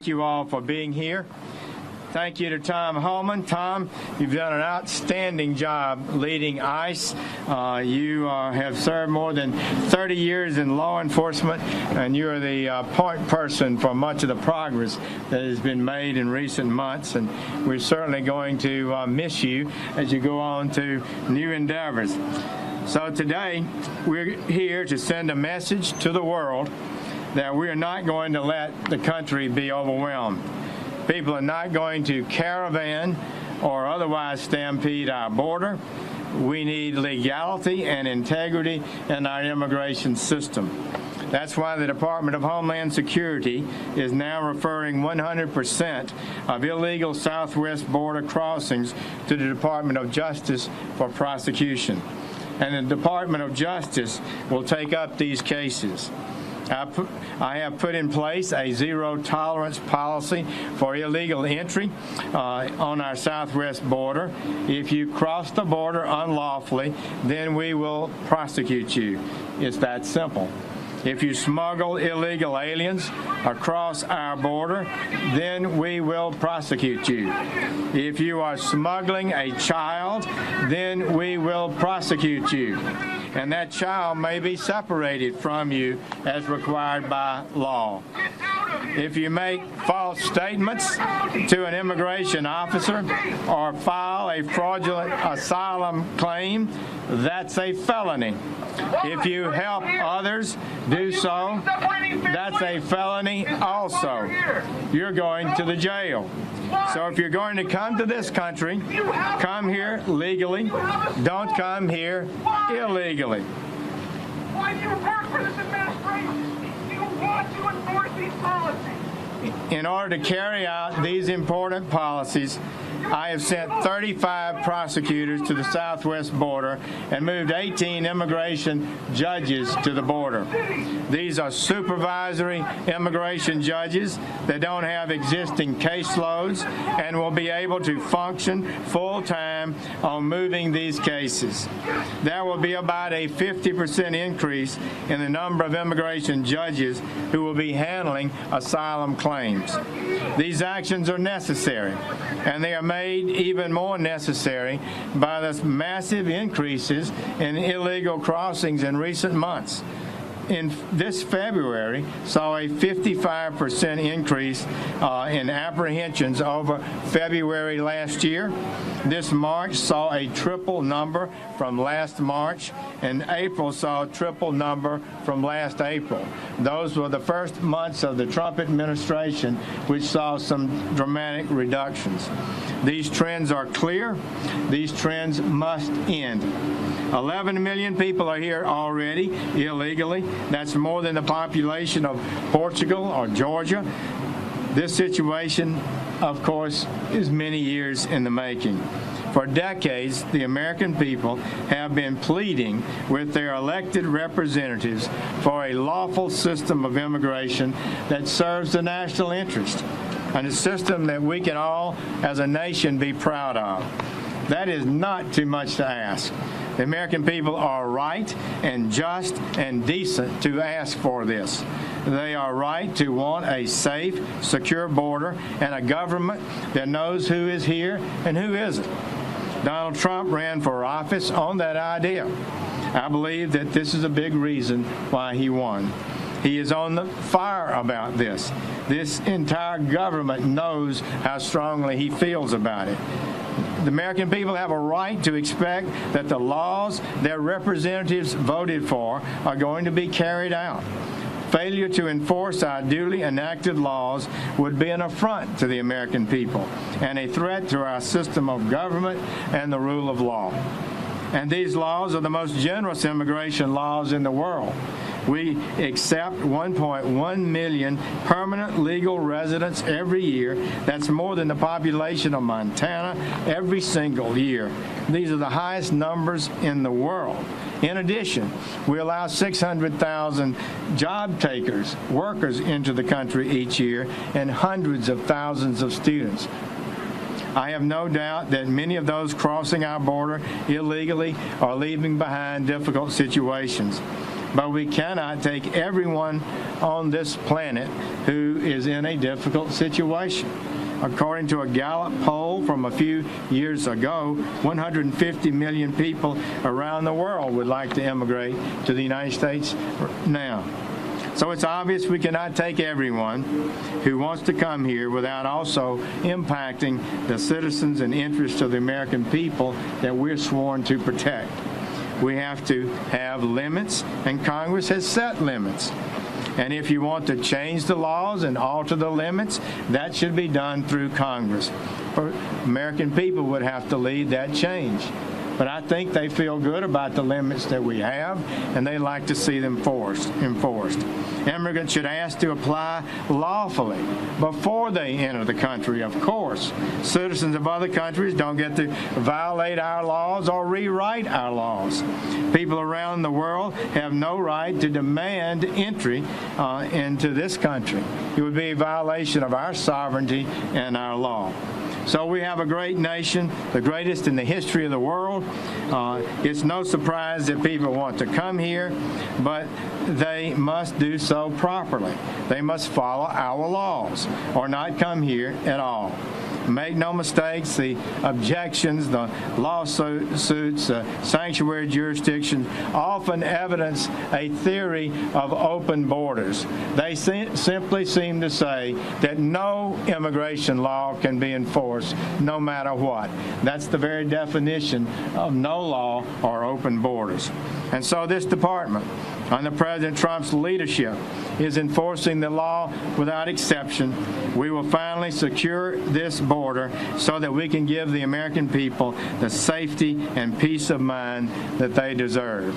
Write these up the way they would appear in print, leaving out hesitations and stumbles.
you all for being here. Thank you to Tom Homan. Tom, you've done an outstanding job leading ICE. You have served more than 30 years in law enforcement, and you're the point person for much of the progress that has been made in recent months. And we're certainly going to miss you as you go on to new endeavors. So today, we're here to send a message to the world that we are not going to let the country be overwhelmed. People are not going to caravan or otherwise stampede our border. We need legality and integrity in our immigration system. That's why the Department of Homeland Security is now referring 100% of illegal southwest border crossings to the Department of Justice for prosecution. And the Department of Justice will take up these cases. I have put in place a zero-tolerance policy for illegal entry on our southwest border. If you cross the border unlawfully, then we will prosecute you. It's that simple. If you smuggle illegal aliens across our border, then we will prosecute you. If you are smuggling a child, then we will prosecute you. And that child may be separated from you as required by law. If you make false statements to an immigration officer or file a fraudulent asylum claim, that's a felony. If you help others do so, that's a felony also. You're going to the jail. So if you're going to come to this country, come here legally. Don't come here illegally. Why do you work for this administration? Do you want to enforce these policies? In order to carry out these important policies, I have sent 35 prosecutors to the southwest border and moved 18 immigration judges to the border. These are supervisory immigration judges that don't have existing caseloads and will be able to function full-time on moving these cases. There will be about a 50% increase in the number of immigration judges who will be handling asylum claims. These actions are necessary, and they are made even more necessary by the massive increases in illegal crossings in recent months. In this February, saw a 55% increase in apprehensions over February last year. This March saw a triple number from last March, and April saw a triple number from last April. Those were the first months of the Trump administration, which saw some dramatic reductions. These trends are clear. These trends must end. 11 million people are here already illegally. That's more than the population of Portugal or Georgia. This situation, of course, is many years in the making. For decades, the American people have been pleading with their elected representatives for a lawful system of immigration that serves the national interest, and a system that we can all, as a nation, be proud of. That is not too much to ask. The American people are right and just and decent to ask for this. They are right to want a safe, secure border and a government that knows who is here and who isn't. Donald Trump ran for office on that idea. I believe that this is a big reason why he won. He is on the fire about this. This entire government knows how strongly he feels about it. The American people have a right to expect that the laws their representatives voted for are going to be carried out. Failure to enforce our duly enacted laws would be an affront to the American people and a threat to our system of government and the rule of law. And these laws are the most generous immigration laws in the world. We accept 1.1 million permanent legal residents every year. That's more than the population of Montana every single year. These are the highest numbers in the world. In addition, we allow 600,000 job takers, workers into the country each year, and hundreds of thousands of students. I have no doubt that many of those crossing our border illegally are leaving behind difficult situations. but we cannot take everyone on this planet who is in a difficult situation. According to a Gallup poll from a few years ago, 150 million people around the world would like to immigrate to the United States now. So it's obvious we cannot take everyone who wants to come here without also impacting the citizens and interests of the American people that we're sworn to protect. We have to have limits, and Congress has set limits. And if you want to change the laws and alter the limits, that should be done through Congress. American people would have to lead that change. But I think they feel good about the limits that we have, and they like to see them enforced. Immigrants should ask to apply lawfully before they enter the country, of course. Citizens of other countries don't get to violate our laws or rewrite our laws. People around the world have no right to demand entry into this country. It would be a violation of our sovereignty and our law. So we have a great nation, the greatest in the history of the world. It's no surprise that people want to come here, but they must do so properly. They must follow our laws or not come here at all. Make no mistakes, the objections, the lawsuits, sanctuary jurisdictions often evidence a theory of open borders. They simply seem to say that no immigration law can be enforced no matter what. That's the very definition of no law or open borders. And so this department, under President Trump's leadership, is enforcing the law without exception. We will finally secure this border so that we can give the American people the safety and peace of mind that they deserve.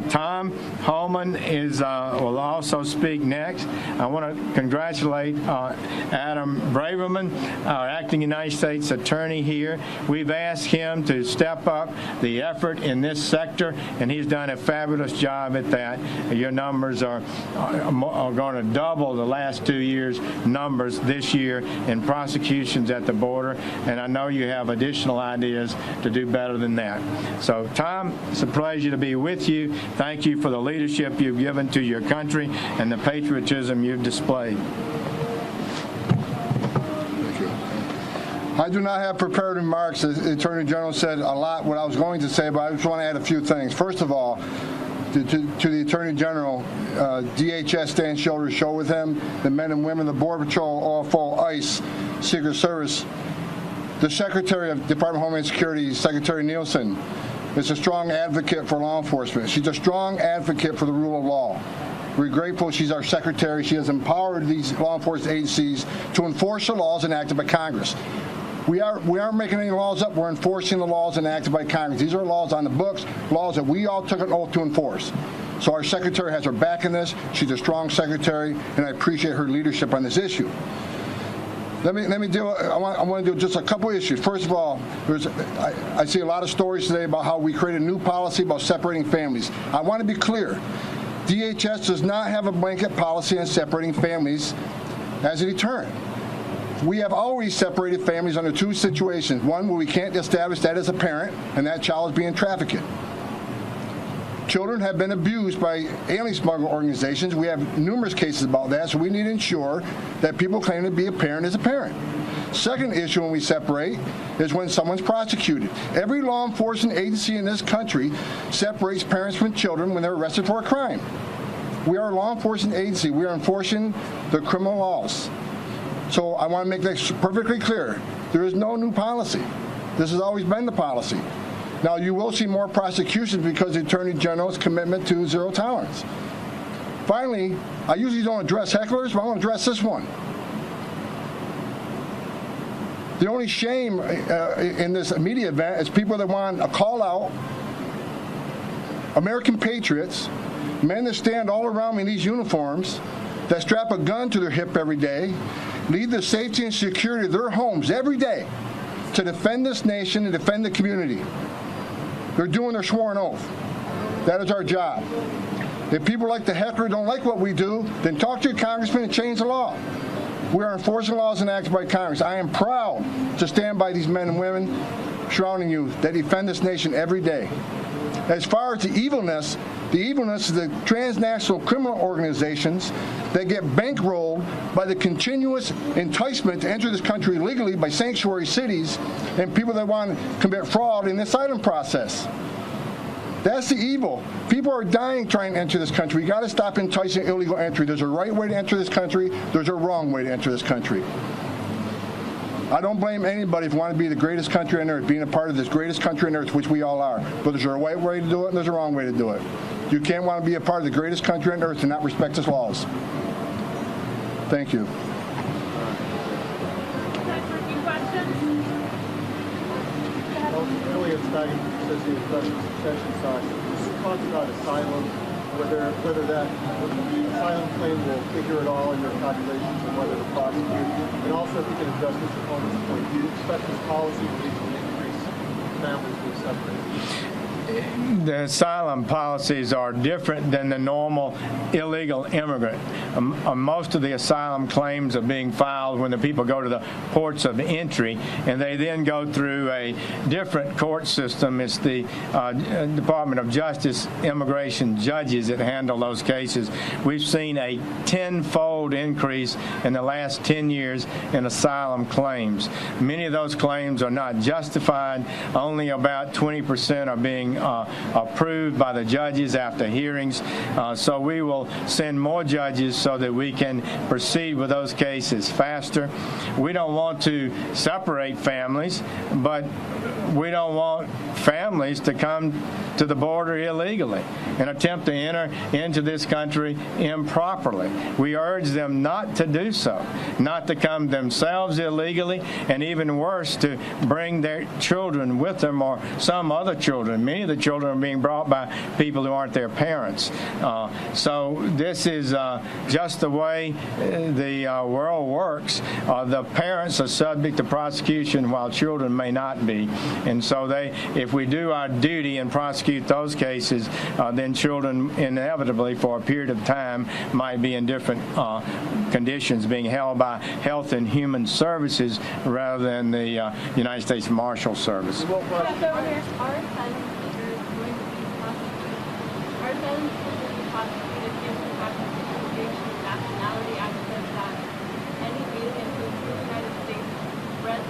Tom Homan will also speak next. I want to congratulate Adam Braverman, our acting United States attorney here. We've asked him to step up the effort in this sector, and he's done a fabulous job at that. Your numbers are going to double the last 2 years' numbers this year in prosecutions at the border, and I know you have additional ideas to do better than that. So, Tom, it's a pleasure to be with you. Thank you for the leadership you've given to your country and the patriotism you've displayed. Thank you. I do not have prepared remarks. The Attorney General said a lot what I was going to say, but I just want to add a few things. First of all, to the Attorney General, DHS stands shoulder to shoulder with him. The men and women, the Border Patrol, all full ICE, Secret Service. The Secretary of Department of Homeland Security, Secretary Nielsen, is a strong advocate for law enforcement. She's a strong advocate for the rule of law. We're grateful she's our secretary. She has empowered these law enforcement agencies to enforce the laws enacted by Congress. We aren't making any laws up. We're enforcing the laws enacted by Congress. These are laws on the books, laws that we all took an oath to enforce. So our secretary has her back in this. She's a strong secretary, and I appreciate her leadership on this issue. Let me deal. I want to do just a couple issues. First of all, I see a lot of stories today about how we created a new policy about separating families. I want to be clear. DHS does not have a blanket policy on separating families as a deterrent. We have always separated families under two situations. One, where we can't establish that as a parent, and that child is being trafficked. Children have been abused by alien smuggler organizations. We have numerous cases about that, so we need to ensure that people claim to be a parent is a parent. Second issue when we separate is when someone's prosecuted. Every law enforcement agency in this country separates parents from children when they're arrested for a crime. We are a law enforcement agency. We are enforcing the criminal laws. So I want to make that perfectly clear. There is no new policy. This has always been the policy. Now, you will see more prosecutions because the Attorney General's commitment to zero tolerance. Finally, I usually don't address hecklers, but I want to address this one. The only shame in this media event is people that want to call out American patriots, men that stand all around me in these uniforms, that strap a gun to their hip every day, leave the safety and security of their homes every day to defend this nation and defend the community. They're doing their sworn oath. That is our job. If people like the heckler don't like what we do, then talk to your congressman and change the law. We are enforcing laws enacted by Congress. I am proud to stand by these men and women surrounding you that defend this nation every day. As far as the evilness, The evilness of the transnational criminal organizations that get bankrolled by the continuous enticement to enter this country illegally by sanctuary cities and people that want to commit fraud in the asylum process. That's the evil. People are dying trying to enter this country. We got to stop enticing illegal entry. There's a right way to enter this country. There's a wrong way to enter this country. I don't blame anybody if you want to be the greatest country on earth, being a part of this greatest country on earth, which we all are. But there's a right way to do it and there's a wrong way to do it. You can't want to be a part of the greatest country on earth and not respect its laws. Thank you. Elliot Stein, Associated Press Succession Side, talks about asylum, whether that the asylum claim will figure at all in your calculations of whether to prosecute, and also if you can address this opponent's point. Do you expect this policy to lead to an increase in families being separated? The asylum policies are different than the normal illegal immigrant. Most of the asylum claims are being filed when the people go to the ports of entry, and they then go through a different court system. It's the Department of Justice immigration judges that handle those cases. We've seen a tenfold increase in the last 10 years in asylum claims. Many of those claims are not justified. Only about 20% are being approved by the judges after hearings. So we will send more judges so that we can proceed with those cases faster. We don't want to separate families, but we don't want families to come to the border illegally and attempt to enter into this country improperly. We urge them not to do so, not to come themselves illegally, and even worse, to bring their children with them or some other children. Many of the children are being brought by people who aren't their parents. So this is just the way the world works. The parents are subject to prosecution while children may not be. And so if we do our duty and prosecute those cases, then children inevitably for a period of time might be in different conditions, being held by Health and Human Services rather than the United States Marshal Service.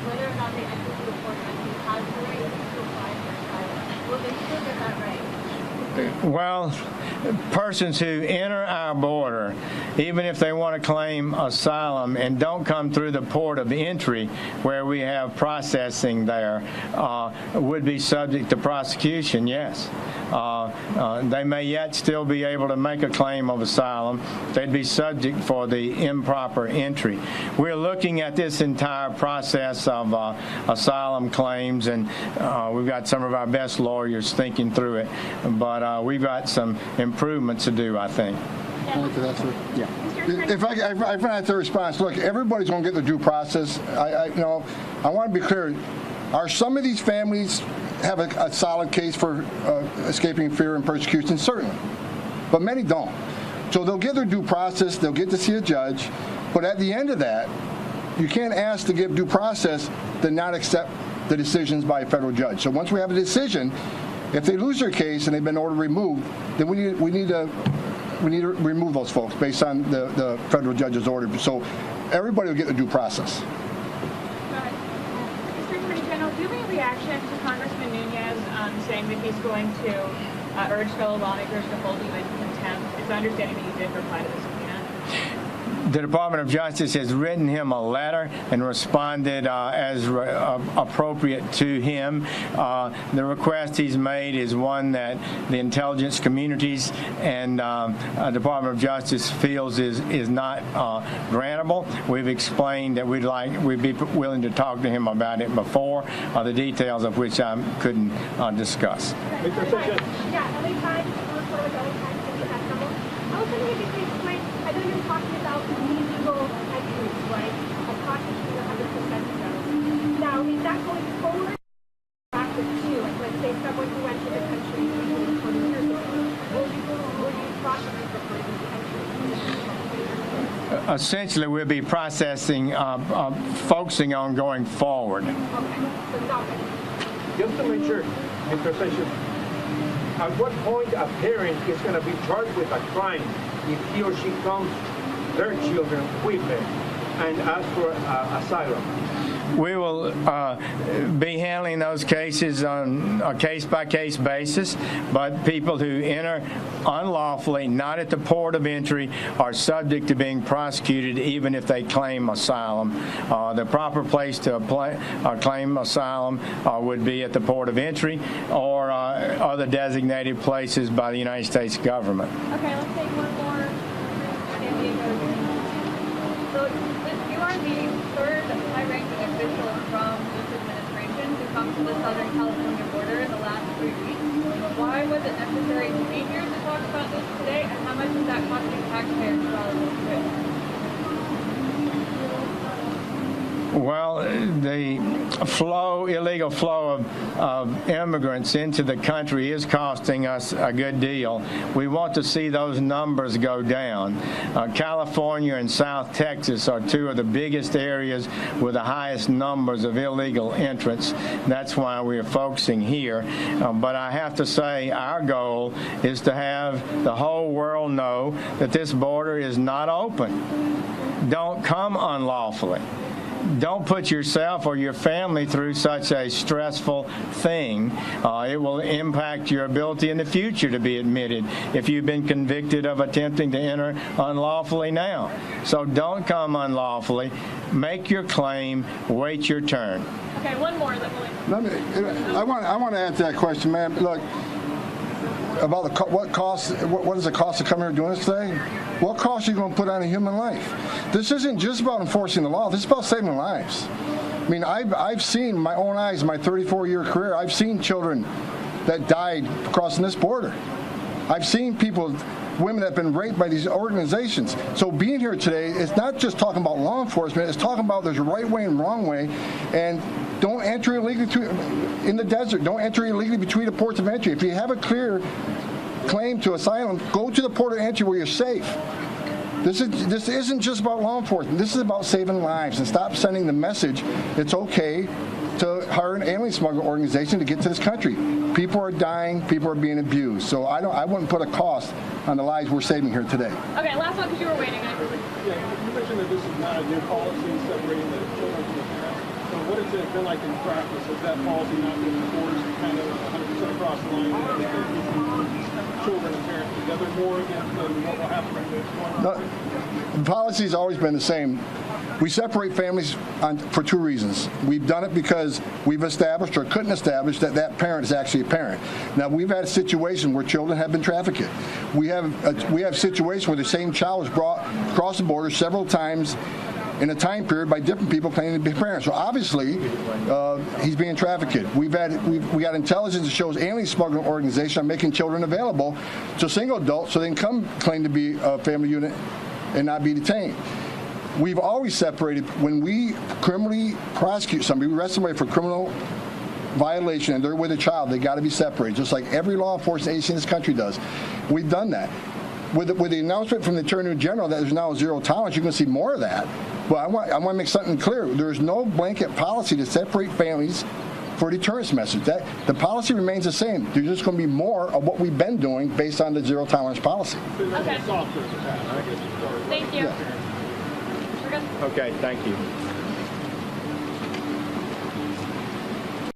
Whether or not they enter through the port of entry has the right to apply for asylum. Will they still get that right? Well, persons who enter our border, even if they want to claim asylum and don't come through the port of entry where we have processing there, would be subject to prosecution, yes. They may yet still be able to make a claim of asylum. They'd be subject for the improper entry. We're looking at this entire process of asylum claims, and we've got some of our best lawyers thinking through it, but we've got some improvements to do, I think. Yeah. If I have to respond, look, everybody's going to get the due process. I want to be clear. Are some of these families have a solid case for escaping fear and persecution? Certainly. But many don't. So they'll get their due process. They'll get to see a judge. But at the end of that, you can't ask to give due process then not accept the decisions by a federal judge. So once we have a decision, if they lose their case and they've been ordered removed, then we need to remove those folks based on the federal judge's order. So everybody will get the due process. Mr. Attorney General, do you have any reaction to Congressman Nunes saying that he's going to urge fellow lawmakers to hold you in contempt? It's my understanding that you did reply to the subpoena. The Department of Justice has written him a letter and responded as appropriate to him. The request he's made is one that the intelligence communities and Department of Justice feels is not grantable. We've explained that we'd be willing to talk to him about it before, the details of which I couldn't discuss. Yeah, LA Times, reporter with LA Times, I was wondering if you could explain, I know you're talking about illegal entries, right? A prosecutor 100% ago. Now, is that going forward? Back with you, like let's say someone who entered the country illegally 20 years ago, will you prosecute for illegal entry? Essentially, we'll be processing, focusing on going forward. Okay, so not Just to make sure, intercession. at what point a parent is going to be charged with a crime if he or she comes their children with them and ask for asylum? We will be handling those cases on a case-by-case basis, but people who enter unlawfully, not at the port of entry, are subject to being prosecuted even if they claim asylum. The proper place to claim asylum would be at the port of entry or other designated places by the United States government. Okay, let's take one more. San Diego. So you are the third high-ranking official from this administration to come to the Southern California border in the last 3 weeks. Why was it necessary to be here to talk about this today, and how much is that costing taxpayers dollars to do? Well, the illegal flow of immigrants into the country is costing us a good deal. We want to see those numbers go down. California and South Texas are two of the biggest areas with the highest numbers of illegal entrants. That's why we're focusing here. But I have to say our goal is to have the whole world know that this border is not open. Don't come unlawfully. Don't put yourself or your family through such a stressful thing. It will impact your ability in the future to be admitted if you've been convicted of attempting to enter unlawfully now. So don't come unlawfully. Make your claim. Wait your turn. Okay, one more. I want to answer that question, ma'am. Look, about what is the cost of coming here doing this today? What cost are you going to put on a human life? This isn't just about enforcing the law. This is about saving lives. I mean, I've seen my own eyes, my 34-year career, I've seen children that died crossing this border. I've seen women that have been raped by these organizations. So being here today, it's not just talking about law enforcement, it's talking about there's a right way and wrong way, and don't enter illegally in the desert. Don't enter illegally between the ports of entry. If you have a clear claim to asylum, go to the port of entry where you're safe. This isn't just about law enforcement. This is about saving lives, and stop sending the message it's okay to hire an alien smuggler organization to get to this country. People are dying. People are being abused. So I wouldn't put a cost on the lives we're saving here today. Okay, last one because you were waiting. Yeah, you mentioned that this is not a new policy separating the children from the parents. So what has it been like in practice? Has that policy not been enforced kind of 100% across the line? Children and parents together more against what will happen? The policy's always been the same. We separate families for two reasons. We've done it because we've established or couldn't establish that that parent is actually a parent. Now, we've had a situation where children have been trafficked. We have situations where the same child was brought across the border several times in a time period by different people claiming to be parents. So obviously, he's being trafficked. We got intelligence that shows alien smuggling organizations are making children available to single adults so they can come claim to be a family unit and not be detained. We've always separated when we criminally prosecute somebody, we arrest somebody for criminal violation and they're with a child, they got to be separated, just like every law enforcement agency in this country does. We've done that. With the announcement from the Attorney General that there's now a zero tolerance, you're going to see more of that. But I want to make something clear. There's no blanket policy to separate families for a deterrence message. The policy remains the same. There's just going to be more of what we've been doing based on the zero tolerance policy. Okay. Thank you. Yeah. We're good. Okay, thank you.